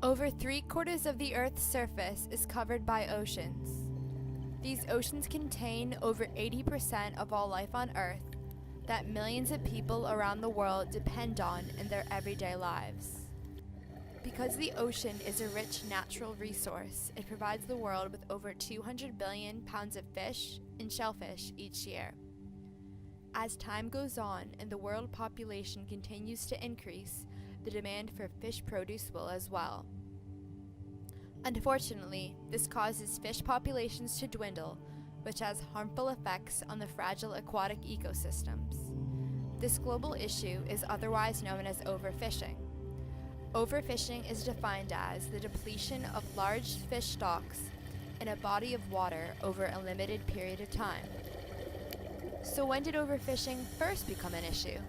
Over 3/4 of the Earth's surface is covered by oceans. These oceans contain over 80% of all life on Earth that millions of people around the world depend on in their everyday lives. Because the ocean is a rich natural resource, it provides the world with over 200 billion pounds of fish and shellfish each year. As time goes on and the world population continues to increase, the demand for fish produce will as well. Unfortunately, this causes fish populations to dwindle, which has harmful effects on the fragile aquatic ecosystems. This global issue is otherwise known as overfishing. Overfishing is defined as the depletion of large fish stocks in a body of water over a limited period of time. So when did overfishing first become an issue?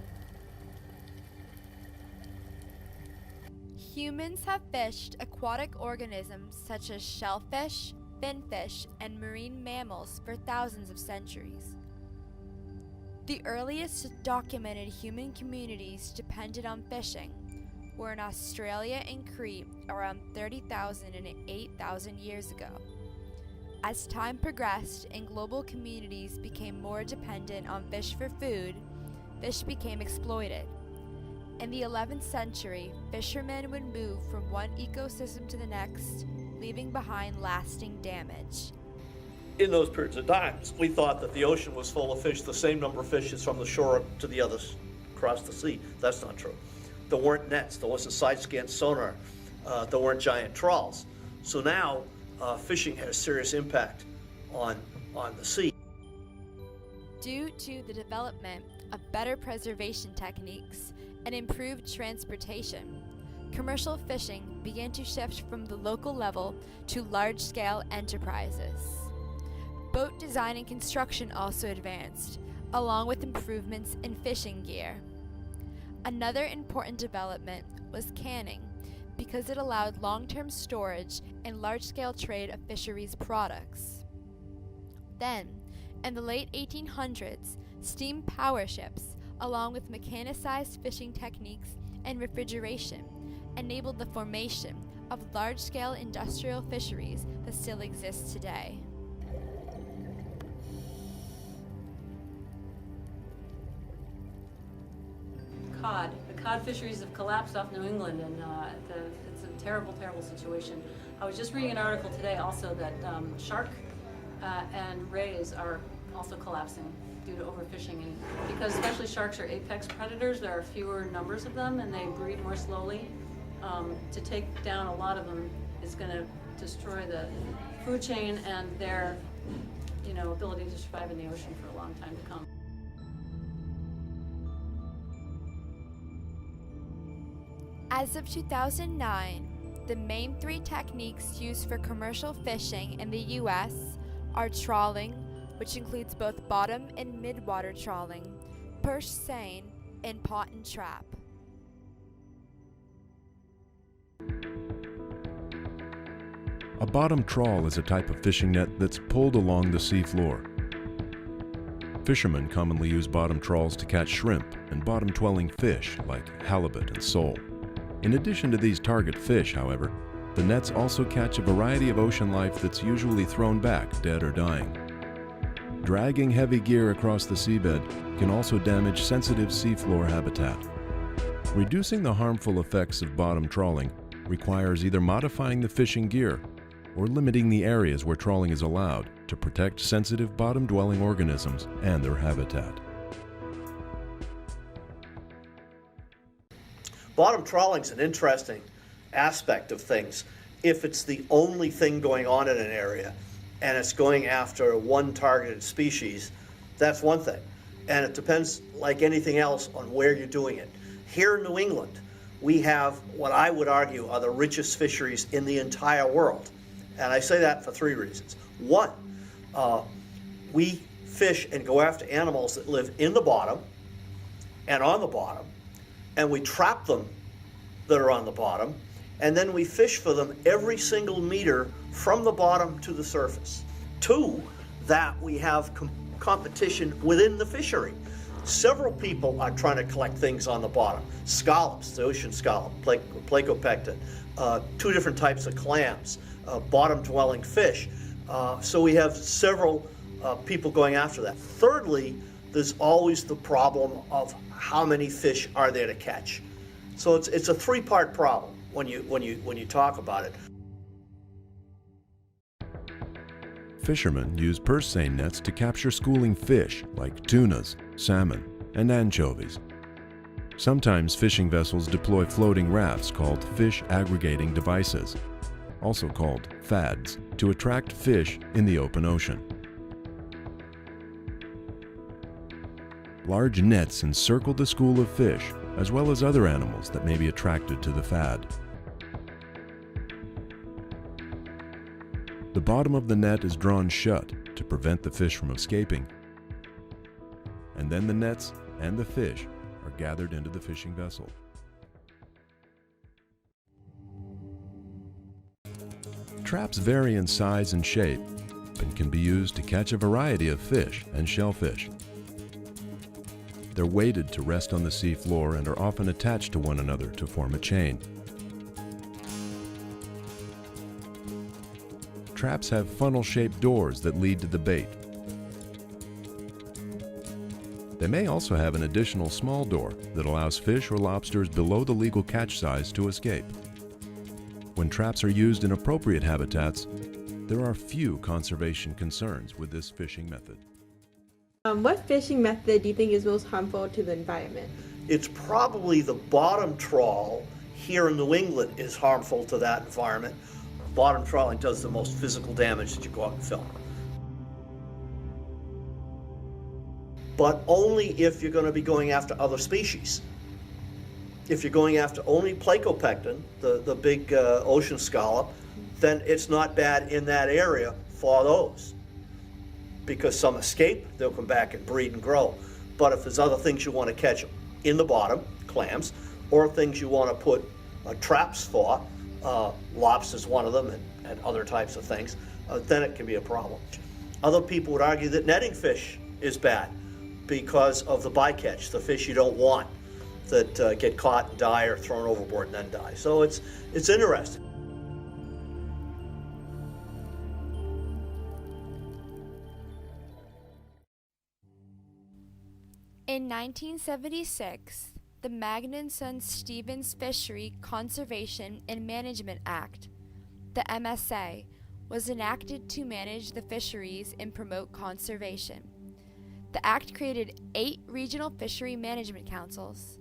Humans have fished aquatic organisms such as shellfish, finfish, and marine mammals for thousands of centuries. The earliest documented human communities dependent on fishing were in Australia and Crete around 30,000 and 8,000 years ago. As time progressed and global communities became more dependent on fish for food, fish became exploited. In the 11th century, fishermen would move from one ecosystem to the next, leaving behind lasting damage. In those periods of time, we thought that the ocean was full of fish, the same number of fish as from the shore to the others across the sea. That's not true. There weren't nets, there wasn't side-scan sonar, there weren't giant trawls. So now fishing has serious impact on the sea. Due to the development of better preservation techniques and improved transportation, commercial fishing began to shift from the local level to large-scale enterprises. Boat design and construction also advanced, along with improvements in fishing gear. Another important development was canning, because it allowed long-term storage and large-scale trade of fisheries products. Then, in the late 1800s, steam power ships, along with mechanicized fishing techniques and refrigeration, enabled the formation of large-scale industrial fisheries that still exist today. Cod. The cod fisheries have collapsed off New England, and it's a terrible, terrible situation. I was just reading an article today also that shark and rays are also collapsing due to overfishing, and because especially sharks are apex predators, there are fewer numbers of them and they breed more slowly. To take down a lot of them is going to destroy the food chain and their ability to survive in the ocean for a long time to come. As of 2009, the main three techniques used for commercial fishing in the U.S. are trawling, which includes both bottom and mid-water trawling, perch seine, and pot and trap. A bottom trawl is a type of fishing net that's pulled along the seafloor. Fishermen commonly use bottom trawls to catch shrimp and bottom-dwelling fish like halibut and sole. In addition to these target fish, however, the nets also catch a variety of ocean life that's usually thrown back dead or dying. Dragging heavy gear across the seabed can also damage sensitive seafloor habitat. Reducing the harmful effects of bottom trawling requires either modifying the fishing gear or limiting the areas where trawling is allowed to protect sensitive bottom-dwelling organisms and their habitat. Bottom trawling is an interesting aspect of things. If it's the only thing going on in an area and it's going after one targeted species, that's one thing. And it depends, like anything else, on where you're doing it. Here in New England, we have what I would argue are the richest fisheries in the entire world. And I say that for three reasons. One, we fish and go after animals that live in the bottom and on the bottom, and we trap them that are on the bottom, and then we fish for them every single meter from the bottom to the surface. Two, that we have competition within the fishery. Several people are trying to collect things on the bottom. Scallops, the ocean scallop, Placopecten, two different types of clams, bottom-dwelling fish. So we have several people going after that. Thirdly, there's always the problem of how many fish are there to catch. So it's a three-part problem when you talk about it. Fishermen use purse seine nets to capture schooling fish like tunas, salmon, and anchovies. Sometimes fishing vessels deploy floating rafts called fish aggregating devices, also called FADs, to attract fish in the open ocean. Large nets encircle the school of fish, as well as other animals that may be attracted to the FAD. The bottom of the net is drawn shut to prevent the fish from escaping, and then the nets and the fish are gathered into the fishing vessel. Traps vary in size and shape and can be used to catch a variety of fish and shellfish. They're weighted to rest on the sea floor and are often attached to one another to form a chain. Traps have funnel-shaped doors that lead to the bait. They may also have an additional small door that allows fish or lobsters below the legal catch size to escape. When traps are used in appropriate habitats, there are few conservation concerns with this fishing method. What fishing method do you think is most harmful to the environment? It's probably the bottom trawl here in New England is harmful to that environment. Bottom trawling does the most physical damage that you go out and film. But only if you're going to be going after other species. If you're going after only Placopecten, the big ocean scallop, then it's not bad in that area for those. Because some escape, they'll come back and breed and grow. But if there's other things you want to catch in the bottom, clams, or things you want to put traps for, lobster's one of them, and other types of things, then it can be a problem. Other people would argue that netting fish is bad because of the bycatch, the fish you don't want that get caught and die or thrown overboard and then die. So it's interesting. In 1976, the Magnuson-Stevens Fishery Conservation and Management Act, the MSA, was enacted to manage the fisheries and promote conservation. The act created 8 regional fishery management councils,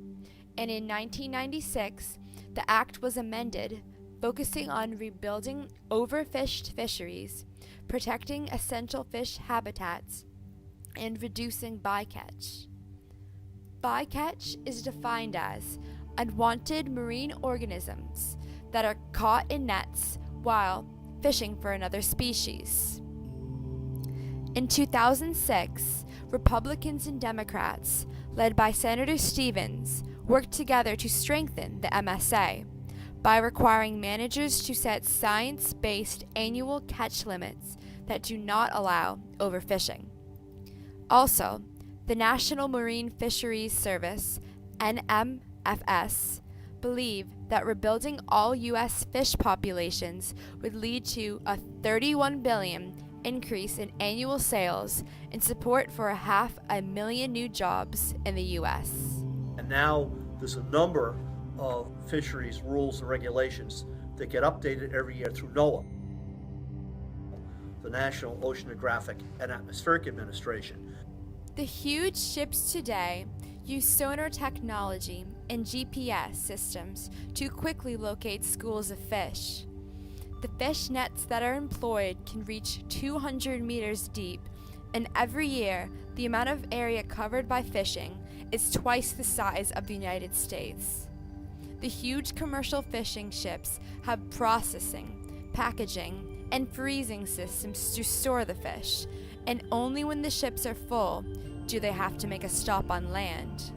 and in 1996, the act was amended, focusing on rebuilding overfished fisheries, protecting essential fish habitats, and reducing bycatch. Bycatch is defined as unwanted marine organisms that are caught in nets while fishing for another species. In 2006, Republicans and Democrats, led by Senator Stevens, worked together to strengthen the MSA by requiring managers to set science-based annual catch limits that do not allow overfishing. Also, the National Marine Fisheries Service, NMFS, believe that rebuilding all U.S. fish populations would lead to a $31 billion increase in annual sales and support for 500,000 new jobs in the U.S. And now there's a number of fisheries rules and regulations that get updated every year through NOAA, the National Oceanographic and Atmospheric Administration. The huge ships today use sonar technology and GPS systems to quickly locate schools of fish. The fish nets that are employed can reach 200 meters deep, and every year, the amount of area covered by fishing is twice the size of the United States. The huge commercial fishing ships have processing, packaging, and freezing systems to store the fish, and only when the ships are full do they have to make a stop on land.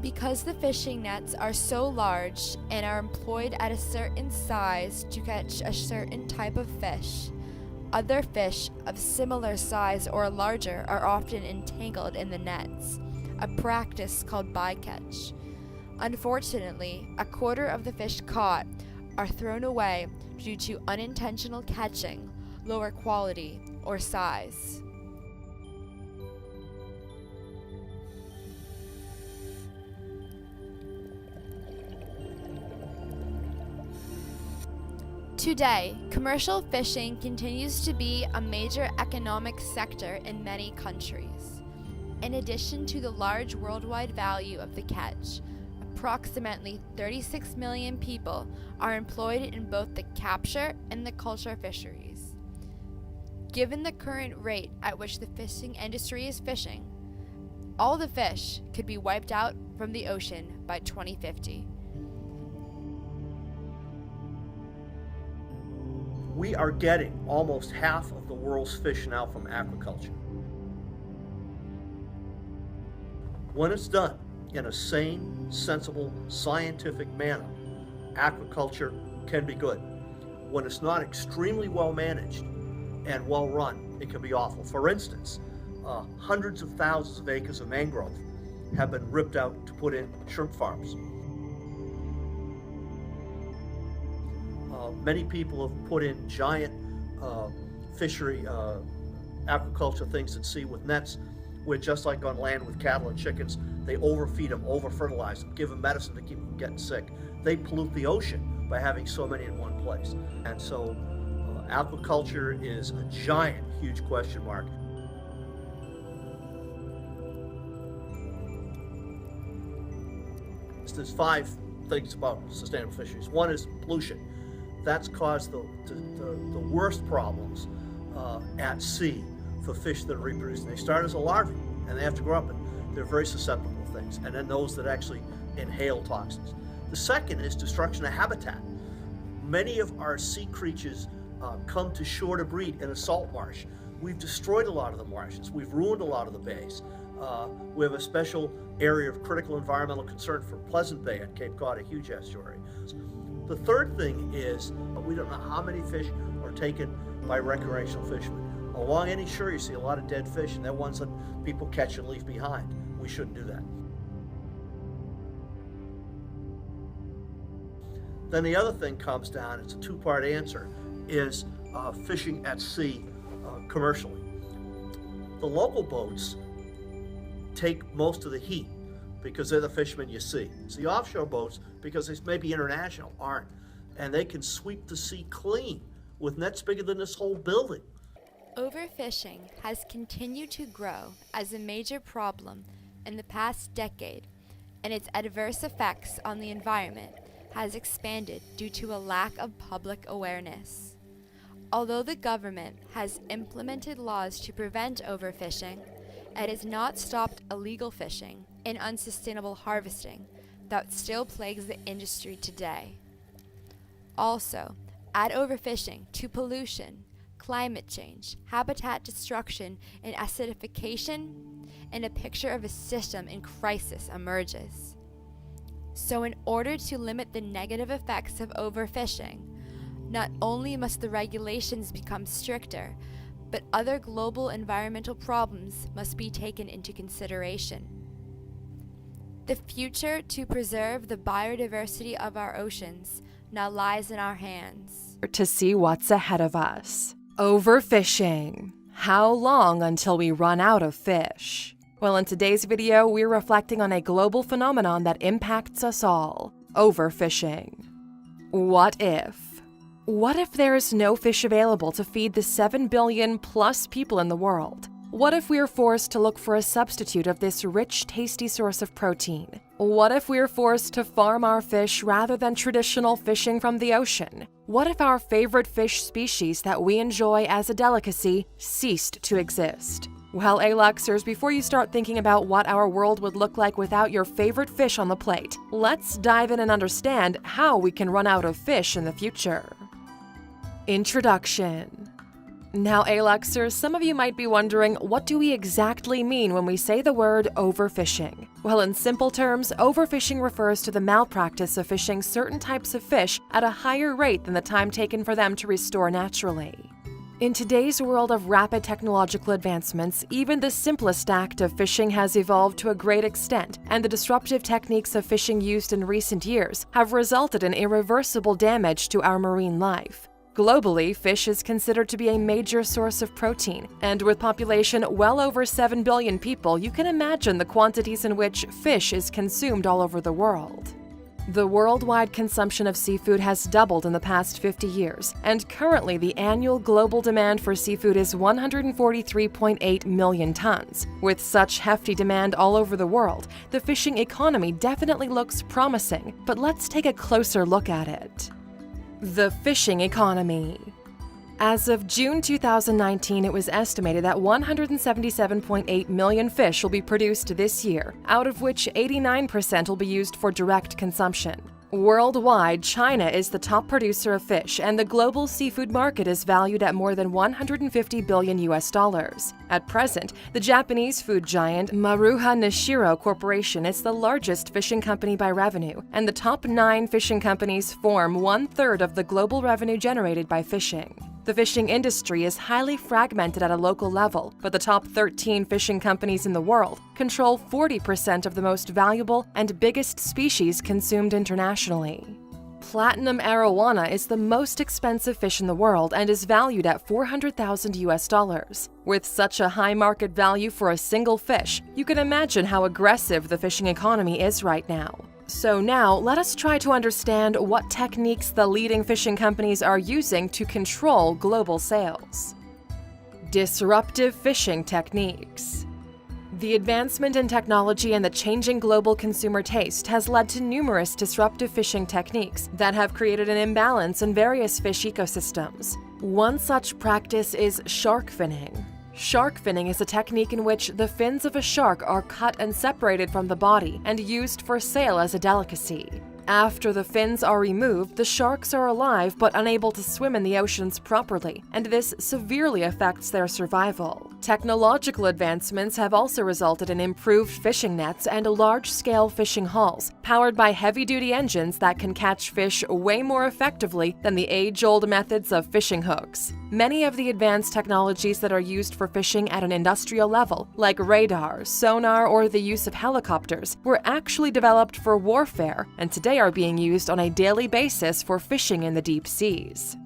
Because the fishing nets are so large and are employed at a certain size to catch a certain type of fish, other fish of similar size or larger are often entangled in the nets, a practice called bycatch. Unfortunately, a quarter of the fish caught are thrown away due to unintentional catching, lower quality, or size. Today, commercial fishing continues to be a major economic sector in many countries. In addition to the large worldwide value of the catch, approximately 36 million people are employed in both the capture and the culture fisheries. Given the current rate at which the fishing industry is fishing, all the fish could be wiped out from the ocean by 2050. We are getting almost half of the world's fish now from aquaculture. When it's done in a sane, sensible, scientific manner, aquaculture can be good. When it's not extremely well managed and well run, it can be awful. For instance, hundreds of thousands of acres of mangrove have been ripped out to put in shrimp farms. Many people have put in giant fishery aquaculture things at sea with nets, where just like on land with cattle and chickens, they overfeed them, over-fertilize them, give them medicine to keep them from getting sick. They pollute the ocean by having so many in one place. And so aquaculture is a giant, huge question mark. So there's 5 things about sustainable fisheries. One is pollution. That's caused the worst problems at sea for fish that are reproducing. They start as a larvae and they have to grow up, and they're very susceptible to things. And then those that actually inhale toxins. The second is destruction of habitat. Many of our sea creatures come to shore to breed in a salt marsh. We've destroyed a lot of the marshes. We've ruined a lot of the bays. We have a special area of critical environmental concern for Pleasant Bay at Cape Cod, a huge estuary. The third thing is we don't know how many fish are taken by recreational fishermen. Along any shore you see a lot of dead fish, and they're ones that people catch and leave behind. We shouldn't do that. Then the other thing comes down, it's a 2-part answer, is fishing at sea commercially. The local boats take most of the heat because they're the fishermen you see. It's the offshore boats, because they may be international, aren't. And they can sweep the sea clean with nets bigger than this whole building. Overfishing has continued to grow as a major problem in the past decade, and its adverse effects on the environment has expanded due to a lack of public awareness. Although the government has implemented laws to prevent overfishing, it has not stopped illegal fishing and unsustainable harvesting that still plagues the industry today. Also, add overfishing to pollution, climate change, habitat destruction, and acidification, and a picture of a system in crisis emerges. So in order to limit the negative effects of overfishing, not only must the regulations become stricter, but other global environmental problems must be taken into consideration. The future to preserve the biodiversity of our oceans now lies in our hands. To see what's ahead of us. Overfishing. How long until we run out of fish? Well, in today's video, we're reflecting on a global phenomenon that impacts us all. Overfishing. What if? What if there is no fish available to feed the 7 billion plus people in the world? What if we're forced to look for a substitute of this rich, tasty source of protein? What if we're forced to farm our fish rather than traditional fishing from the ocean? What if our favorite fish species that we enjoy as a delicacy ceased to exist? Well, Aluxers, before you start thinking about what our world would look like without your favorite fish on the plate, let's dive in and understand how we can run out of fish in the future. Introduction. Now, Aluxers, some of you might be wondering, what do we exactly mean when we say the word overfishing? Well, in simple terms, overfishing refers to the malpractice of fishing certain types of fish at a higher rate than the time taken for them to restore naturally. In today's world of rapid technological advancements, even the simplest act of fishing has evolved to a great extent, and the disruptive techniques of fishing used in recent years have resulted in irreversible damage to our marine life. Globally, fish is considered to be a major source of protein, and with population well over 7 billion people, you can imagine the quantities in which fish is consumed all over the world. The worldwide consumption of seafood has doubled in the past 50 years, and currently the annual global demand for seafood is 143.8 million tons. With such hefty demand all over the world, the fishing economy definitely looks promising, but let's take a closer look at it. The fishing economy. As of June 2019, it was estimated that 177.8 million fish will be produced this year, out of which 89% will be used for direct consumption. Worldwide, China is the top producer of fish, and the global seafood market is valued at more than $150 billion. At present, the Japanese food giant Maruha Nishiro Corporation is the largest fishing company by revenue, and the top 9 fishing companies form 1/3 of the global revenue generated by fishing. The fishing industry is highly fragmented at a local level, but the top 13 fishing companies in the world control 40% of the most valuable and biggest species consumed internationally. Platinum arowana is the most expensive fish in the world and is valued at $400,000. With such a high market value for a single fish, you can imagine how aggressive the fishing economy is right now. So now, let us try to understand what techniques the leading fishing companies are using to control global sales. Disruptive fishing techniques. The advancement in technology and the changing global consumer taste has led to numerous disruptive fishing techniques that have created an imbalance in various fish ecosystems. One such practice is shark finning. Shark finning is a technique in which the fins of a shark are cut and separated from the body and used for sale as a delicacy. After the fins are removed, the sharks are alive but unable to swim in the oceans properly, and this severely affects their survival. Technological advancements have also resulted in improved fishing nets and large-scale fishing hulls, powered by heavy-duty engines that can catch fish way more effectively than the age-old methods of fishing hooks. Many of the advanced technologies that are used for fishing at an industrial level, like radar, sonar, or the use of helicopters, were actually developed for warfare and today are being used on a daily basis for fishing in the deep seas.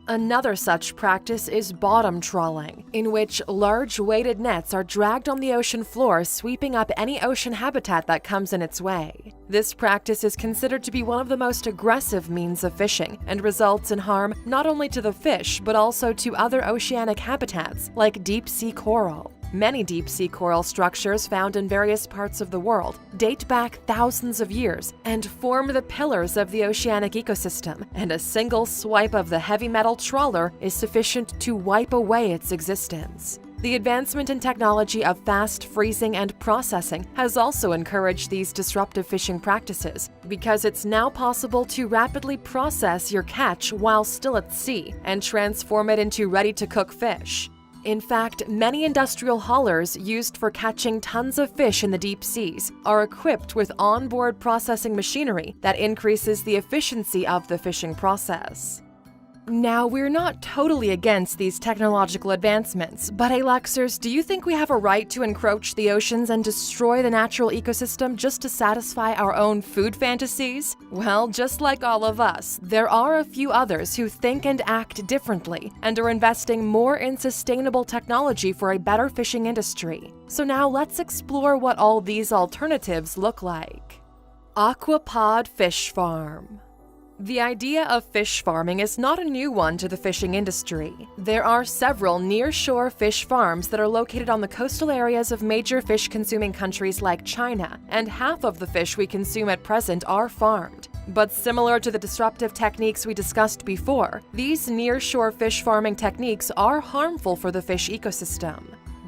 Another such practice is bottom trawling, in which large weighted nets are dragged on the ocean floor, sweeping up any ocean habitat that comes in its way. This practice is considered to be one of the most aggressive means of fishing and results in harm not only to the fish but also to other oceanic habitats like deep-sea coral. Many deep-sea coral structures found in various parts of the world date back thousands of years and form the pillars of the oceanic ecosystem, and a single swipe of the heavy metal trawler is sufficient to wipe away its existence. The advancement in technology of fast freezing and processing has also encouraged these disruptive fishing practices, because it's now possible to rapidly process your catch while still at sea and transform it into ready-to-cook fish. In fact, many industrial haulers used for catching tons of fish in the deep seas are equipped with onboard processing machinery that increases the efficiency of the fishing process. Now, we're not totally against these technological advancements, but hey Luxers, do you think we have a right to encroach the oceans and destroy the natural ecosystem just to satisfy our own food fantasies? Well, just like all of us, there are a few others who think and act differently and are investing more in sustainable technology for a better fishing industry. So now let's explore what all these alternatives look like. AQUAPOD Fish Farm. The idea of fish farming is not a new one to the fishing industry. There are several near-shore fish farms that are located on the coastal areas of major fish-consuming countries like China, and half of the fish we consume at present are farmed. But similar to the disruptive techniques we discussed before, these near-shore fish farming techniques are harmful for the fish ecosystem.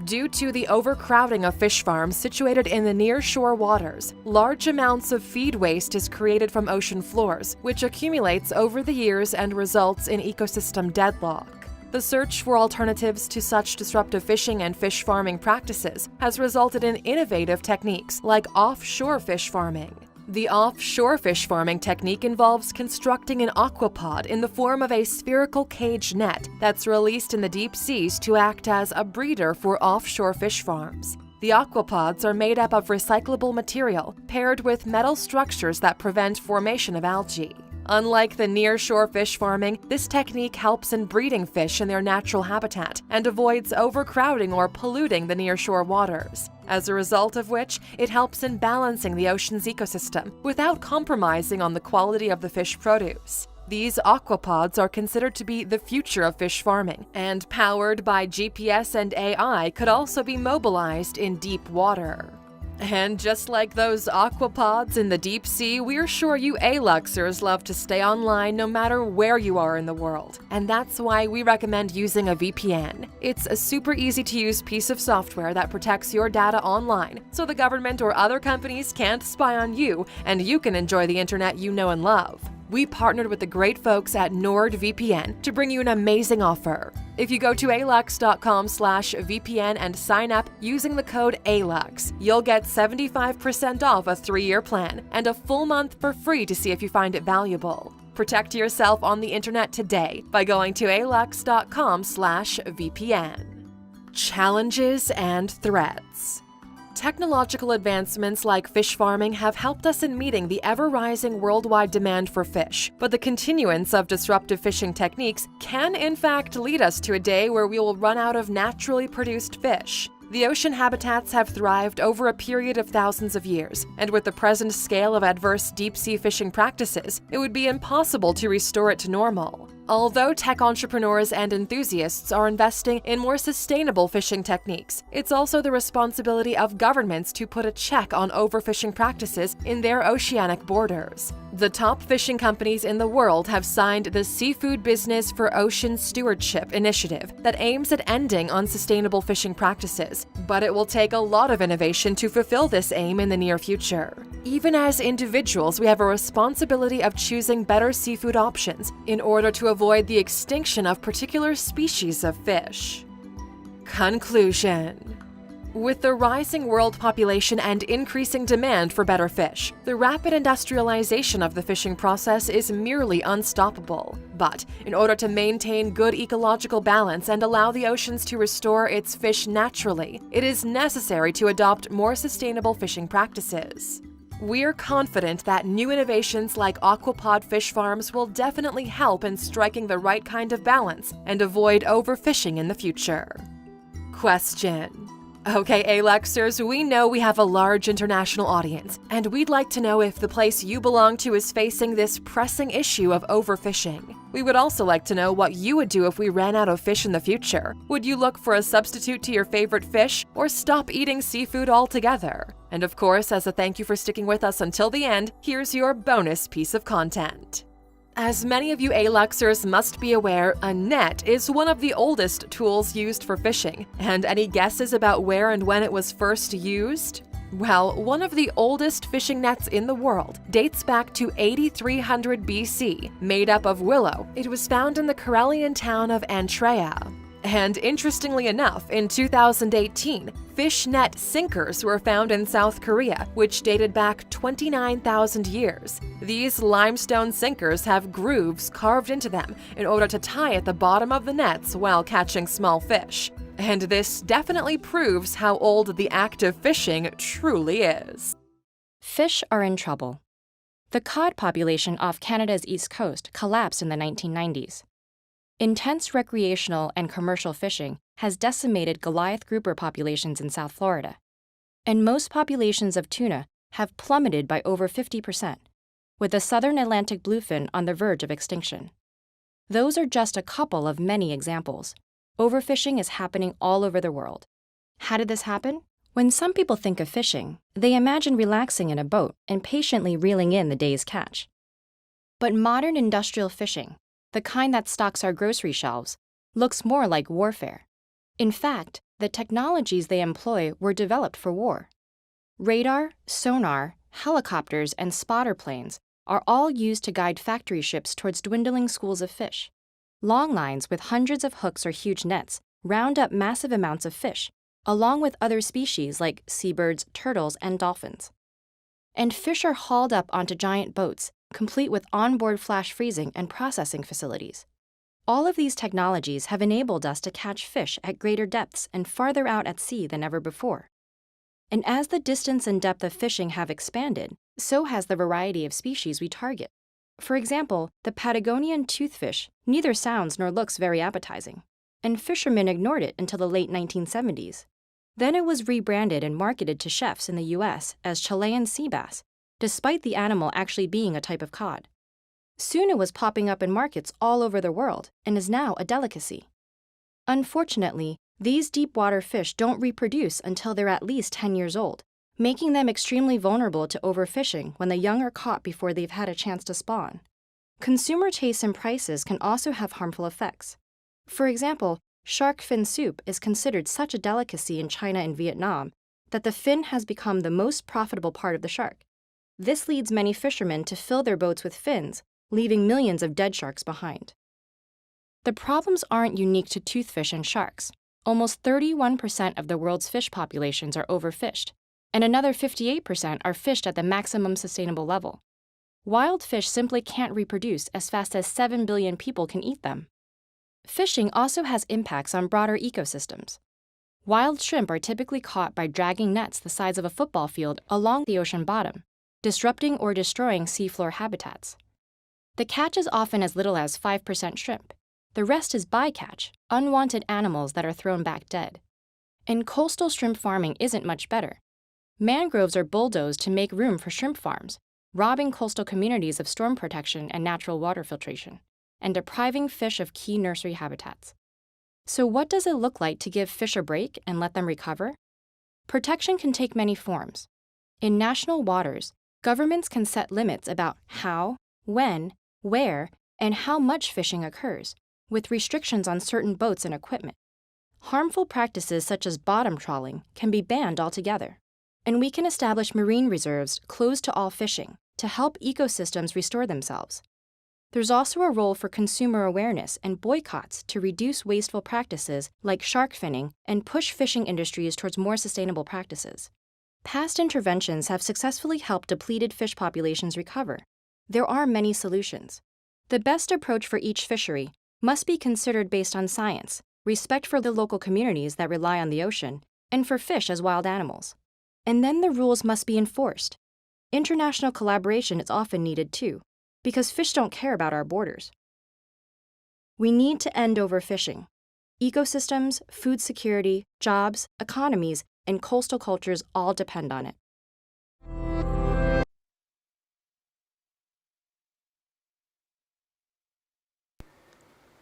Due to the overcrowding of fish farms situated in the near-shore waters, large amounts of feed waste is created from ocean floors, which accumulates over the years and results in ecosystem deadlock. The search for alternatives to such disruptive fishing and fish farming practices has resulted in innovative techniques like offshore fish farming. The offshore fish farming technique involves constructing an aquapod in the form of a spherical cage net that's released in the deep seas to act as a breeder for offshore fish farms. The aquapods are made up of recyclable material paired with metal structures that prevent formation of algae. Unlike the near-shore fish farming, this technique helps in breeding fish in their natural habitat and avoids overcrowding or polluting the near-shore waters, as a result of which it helps in balancing the ocean's ecosystem without compromising on the quality of the fish produce. These aquapods are considered to be the future of fish farming, and powered by GPS and AI could also be mobilized in deep water. And just like those aquapods in the deep sea, we're sure you ALUXers love to stay online no matter where you are in the world. And that's why we recommend using a VPN. It's a super easy to use piece of software that protects your data online, so the government or other companies can't spy on you, and you can enjoy the internet you know and love. We partnered with the great folks at NordVPN to bring you an amazing offer. If you go to alux.com/VPN and sign up using the code ALUX, you'll get 75% off a 3-year plan and a full month for free to see if you find it valuable. Protect yourself on the internet today by going to alux.com/VPN. Challenges and threats. Technological advancements like fish farming have helped us in meeting the ever-rising worldwide demand for fish, but the continuance of disruptive fishing techniques can in fact lead us to a day where we will run out of naturally produced fish. The ocean habitats have thrived over a period of thousands of years, and with the present scale of adverse deep-sea fishing practices, it would be impossible to restore it to normal. Although tech entrepreneurs and enthusiasts are investing in more sustainable fishing techniques, it's also the responsibility of governments to put a check on overfishing practices in their oceanic borders. The top fishing companies in the world have signed the Seafood Business for Ocean Stewardship initiative that aims at ending unsustainable fishing practices, but it will take a lot of innovation to fulfill this aim in the near future. Even as individuals, we have a responsibility of choosing better seafood options in order to avoid the extinction of particular species of fish. Conclusion. With the rising world population and increasing demand for better fish, the rapid industrialization of the fishing process is merely unstoppable. But in order to maintain good ecological balance and allow the oceans to restore its fish naturally, it is necessary to adopt more sustainable fishing practices. We're confident that new innovations like aquapod fish farms will definitely help in striking the right kind of balance and avoid overfishing in the future. Question. Okay, ALUXers, we know we have a large international audience, and we'd like to know if the place you belong to is facing this pressing issue of overfishing. We would also like to know what you would do if we ran out of fish in the future. Would you look for a substitute to your favorite fish, or stop eating seafood altogether? And of course, as a thank you for sticking with us until the end, here's your bonus piece of content. As many of you ALUXers must be aware, a net is one of the oldest tools used for fishing. And any guesses about where and when it was first used? Well, one of the oldest fishing nets in the world dates back to 8300 BC, made up of willow. It was found in the Karelian town of Antrea. And interestingly enough, in 2018, fish net sinkers were found in South Korea, which dated back 29,000 years. These limestone sinkers have grooves carved into them in order to tie at the bottom of the nets while catching small fish. And this definitely proves how old the act of fishing truly is. Fish are in trouble. The cod population off Canada's east coast collapsed in the 1990s. Intense recreational and commercial fishing has decimated Goliath grouper populations in South Florida, and most populations of tuna have plummeted by over 50%, with the southern Atlantic bluefin on the verge of extinction. Those are just a couple of many examples. Overfishing is happening all over the world. How did this happen? When some people think of fishing, they imagine relaxing in a boat and patiently reeling in the day's catch. But modern industrial fishing, the kind that stocks our grocery shelves, looks more like warfare. In fact, the technologies they employ were developed for war. Radar, sonar, helicopters, and spotter planes are all used to guide factory ships towards dwindling schools of fish. Long lines with hundreds of hooks or huge nets round up massive amounts of fish, along with other species like seabirds, turtles, and dolphins. and fish are hauled up onto giant boats, complete with onboard flash freezing and processing facilities. All of these technologies have enabled us to catch fish at greater depths and farther out at sea than ever before. And as the distance and depth of fishing have expanded, so has the variety of species we target. For example, the Patagonian toothfish neither sounds nor looks very appetizing, and fishermen ignored it until the late 1970s. Then it was rebranded and marketed to chefs in the US as Chilean sea bass, despite the animal actually being a type of cod. Soon it was popping up in markets all over the world and is now a delicacy. Unfortunately, these deep-water fish don't reproduce until they're at least 10 years old, making them extremely vulnerable to overfishing when the young are caught before they've had a chance to spawn. Consumer tastes and prices can also have harmful effects. For example, shark fin soup is considered such a delicacy in China and Vietnam that the fin has become the most profitable part of the shark. This leads many fishermen to fill their boats with fins, leaving millions of dead sharks behind. The problems aren't unique to toothfish and sharks. Almost 31% of the world's fish populations are overfished, and another 58% are fished at the maximum sustainable level. Wild fish simply can't reproduce as fast as 7 billion people can eat them. Fishing also has impacts on broader ecosystems. Wild shrimp are typically caught by dragging nets the size of a football field along the ocean bottom, disrupting or destroying seafloor habitats. The catch is often as little as 5% shrimp. The rest is bycatch, unwanted animals that are thrown back dead. And coastal shrimp farming isn't much better. Mangroves are bulldozed to make room for shrimp farms, robbing coastal communities of storm protection and natural water filtration, and depriving fish of key nursery habitats. So what does it look like to give fish a break and let them recover? Protection can take many forms. In national waters, governments can set limits about how, when, where, and how much fishing occurs, with restrictions on certain boats and equipment. Harmful practices such as bottom trawling can be banned altogether. And we can establish marine reserves closed to all fishing to help ecosystems restore themselves. There's also a role for consumer awareness and boycotts to reduce wasteful practices like shark finning and push fishing industries towards more sustainable practices. Past interventions have successfully helped depleted fish populations recover. There are many solutions. The best approach for each fishery must be considered based on science, respect for the local communities that rely on the ocean, and for fish as wild animals. And then the rules must be enforced. International collaboration is often needed too, because fish don't care about our borders. We need to end overfishing. Ecosystems, food security, jobs, economies, and coastal cultures all depend on it.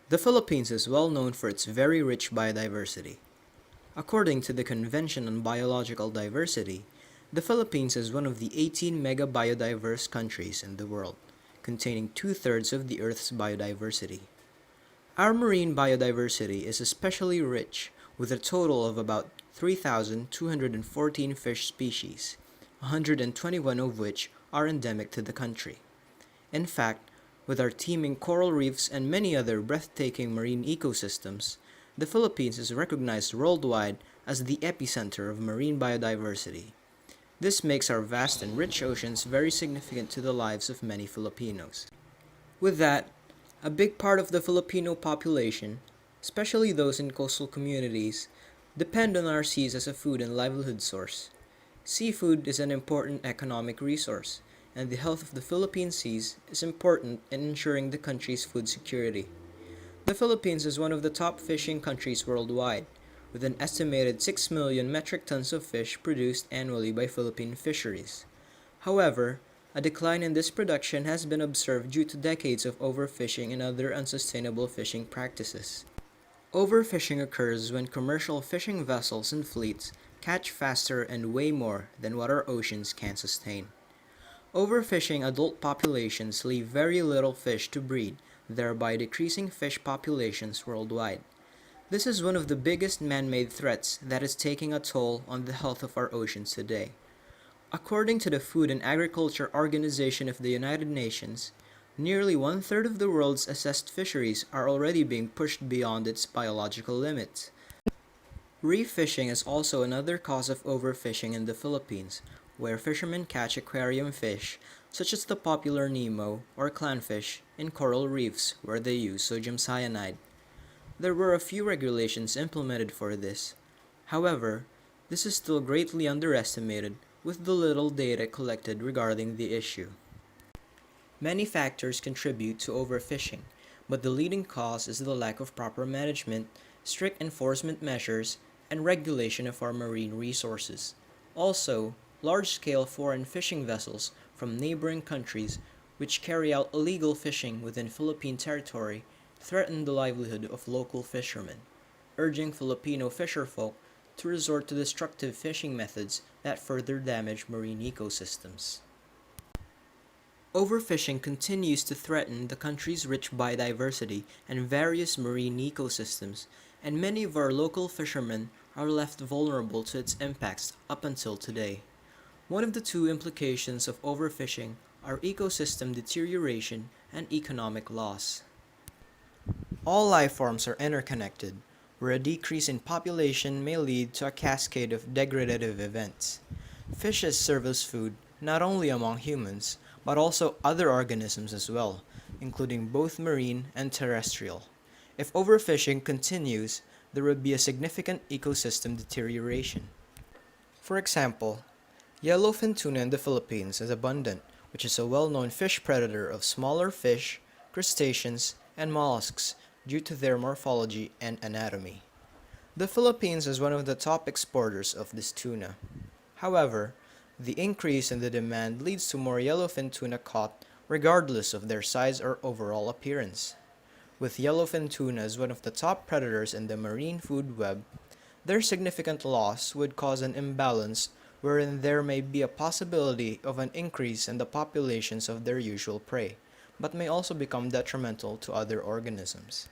The Philippines is well known for its very rich biodiversity. According to the Convention on Biological Diversity, the Philippines is one of the 18 mega biodiverse countries in the world, containing 2/3 of the Earth's biodiversity. Our marine biodiversity is especially rich, with a total of about 3,214 fish species, 121 of which are endemic to the country. In fact, with our teeming coral reefs and many other breathtaking marine ecosystems, the Philippines is recognized worldwide as the epicenter of marine biodiversity. This makes our vast and rich oceans very significant to the lives of many Filipinos. With that, a big part of the Filipino population, especially those in coastal communities, depend on our seas as a food and livelihood source. Seafood is an important economic resource, and the health of the Philippine seas is important in ensuring the country's food security. The Philippines is one of the top fishing countries worldwide, with an estimated 6 million metric tons of fish produced annually by Philippine fisheries. However, a decline in this production has been observed due to decades of overfishing and other unsustainable fishing practices. Overfishing occurs when commercial fishing vessels and fleets catch faster and way more than what our oceans can sustain. Overfishing adult populations leave very little fish to breed, thereby decreasing fish populations worldwide. This is one of the biggest man-made threats that is taking a toll on the health of our oceans today. According to the Food and Agriculture Organization of the United Nations, nearly 1/3 of the world's assessed fisheries are already being pushed beyond its biological limits. Reef fishing is also another cause of overfishing in the Philippines, where fishermen catch aquarium fish such as the popular Nemo or clownfish in coral reefs where they use sodium cyanide. There were a few regulations implemented for this. However, this is still greatly underestimated with the little data collected regarding the issue. Many factors contribute to overfishing, but the leading cause is the lack of proper management, strict enforcement measures, and regulation of our marine resources. Also, large-scale foreign fishing vessels from neighboring countries which carry out illegal fishing within Philippine territory threaten the livelihood of local fishermen, urging Filipino fisherfolk to resort to destructive fishing methods that further damage marine ecosystems. Overfishing continues to threaten the country's rich biodiversity and various marine ecosystems, and many of our local fishermen are left vulnerable to its impacts up until today. One of the two implications of overfishing are ecosystem deterioration and economic loss. All life forms are interconnected, where a decrease in population may lead to a cascade of degradative events. Fishes serve as food not only among humans, but also other organisms as well, including both marine and terrestrial. If overfishing continues, there would be a significant ecosystem deterioration. For example, yellowfin tuna in the Philippines is abundant, which is a well-known fish predator of smaller fish, crustaceans, and mollusks due to their morphology and anatomy. The Philippines is one of the top exporters of this tuna. However, the increase in the demand leads to more yellowfin tuna caught regardless of their size or overall appearance. With yellowfin tuna as one of the top predators in the marine food web, their significant loss would cause an imbalance wherein there may be a possibility of an increase in the populations of their usual prey, but may also become detrimental to other organisms.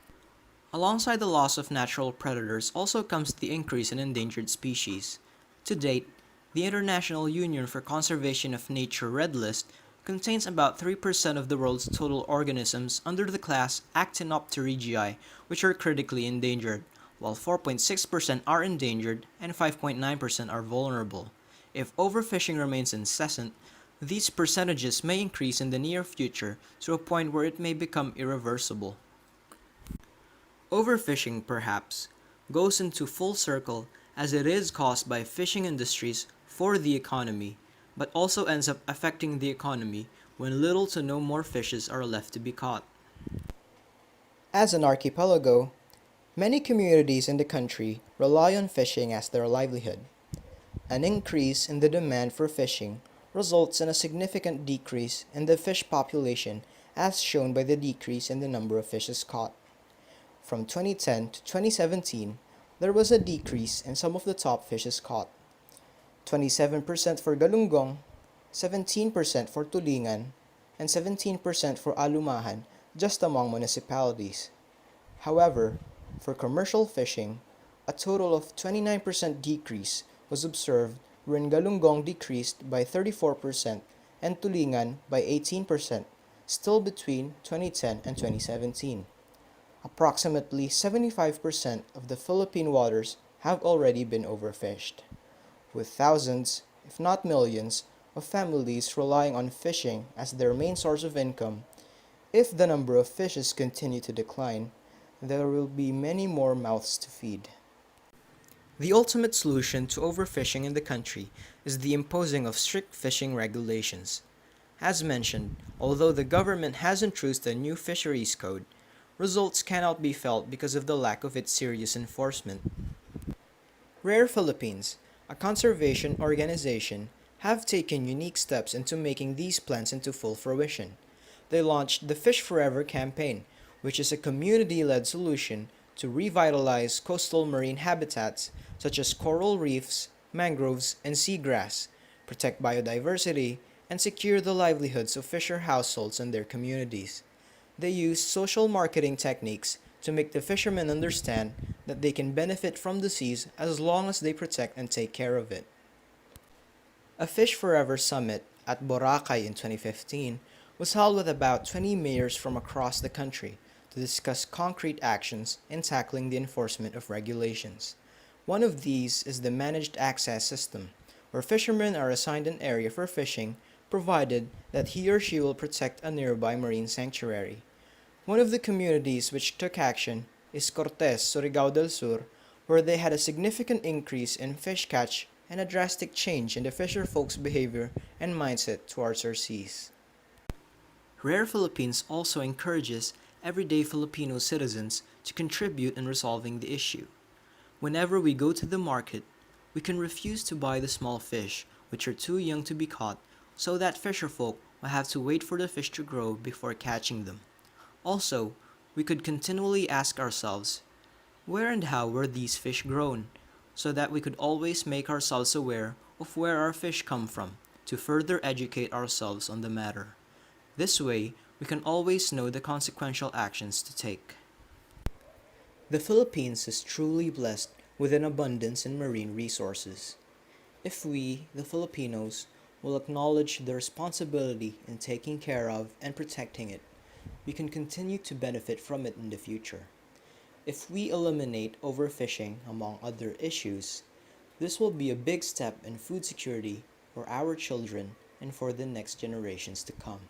Alongside the loss of natural predators also comes the increase in endangered species. To date, the International Union for Conservation of Nature Red List contains about 3% of the world's total organisms under the class Actinopterygii, which are critically endangered, while 4.6% are endangered and 5.9% are vulnerable. If overfishing remains incessant, these percentages may increase in the near future to a point where it may become irreversible. Overfishing, perhaps, goes into full circle as it is caused by fishing industries for the economy, but also ends up affecting the economy when little to no more fishes are left to be caught. As an archipelago, many communities in the country rely on fishing as their livelihood. An increase in the demand for fishing results in a significant decrease in the fish population as shown by the decrease in the number of fishes caught. From 2010 to 2017, there was a decrease in some of the top fishes caught. 27% for galunggong, 17% for tulingan, and 17% for alumahan just among municipalities. However, for commercial fishing, a total of 29% decrease was observed wherein galunggong decreased by 34% and tulingan by 18%, still between 2010 and 2017. Approximately 75% of the Philippine waters have already been overfished, with thousands, if not millions, of families relying on fishing as their main source of income. If the number of fishes continue to decline, there will be many more mouths to feed. The ultimate solution to overfishing in the country is the imposing of strict fishing regulations. As mentioned, although the government has introduced a new fisheries code, results cannot be felt because of the lack of its serious enforcement. Rare Philippines, a conservation organization, have taken unique steps into making these plans into full fruition. They launched the Fish Forever campaign, which is a community-led solution to revitalize coastal marine habitats such as coral reefs, mangroves, and seagrass, protect biodiversity, and secure the livelihoods of fisher households and their communities. They use social marketing techniques to make the fishermen understand that they can benefit from the seas as long as they protect and take care of it. A Fish Forever summit at Boracay in 2015 was held with about 20 mayors from across the country to discuss concrete actions in tackling the enforcement of regulations. One of these is the Managed Access System, where fishermen are assigned an area for fishing provided that he or she will protect a nearby marine sanctuary. One of the communities which took action is Cortes, Surigao del Sur, where they had a significant increase in fish catch and a drastic change in the fisher folks' behavior and mindset towards our seas. Rare Philippines also encourages everyday Filipino citizens to contribute in resolving the issue. Whenever we go to the market, we can refuse to buy the small fish which are too young to be caught, so that fisherfolk will have to wait for the fish to grow before catching them. Also, we could continually ask ourselves, where and how were these fish grown, so that we could always make ourselves aware of where our fish come from to further educate ourselves on the matter. This way, we can always know the consequential actions to take. The Philippines is truly blessed with an abundance in marine resources. If we, the Filipinos, will acknowledge the responsibility in taking care of and protecting it, we can continue to benefit from it in the future. If we eliminate overfishing, among other issues, this will be a big step in food security for our children and for the next generations to come.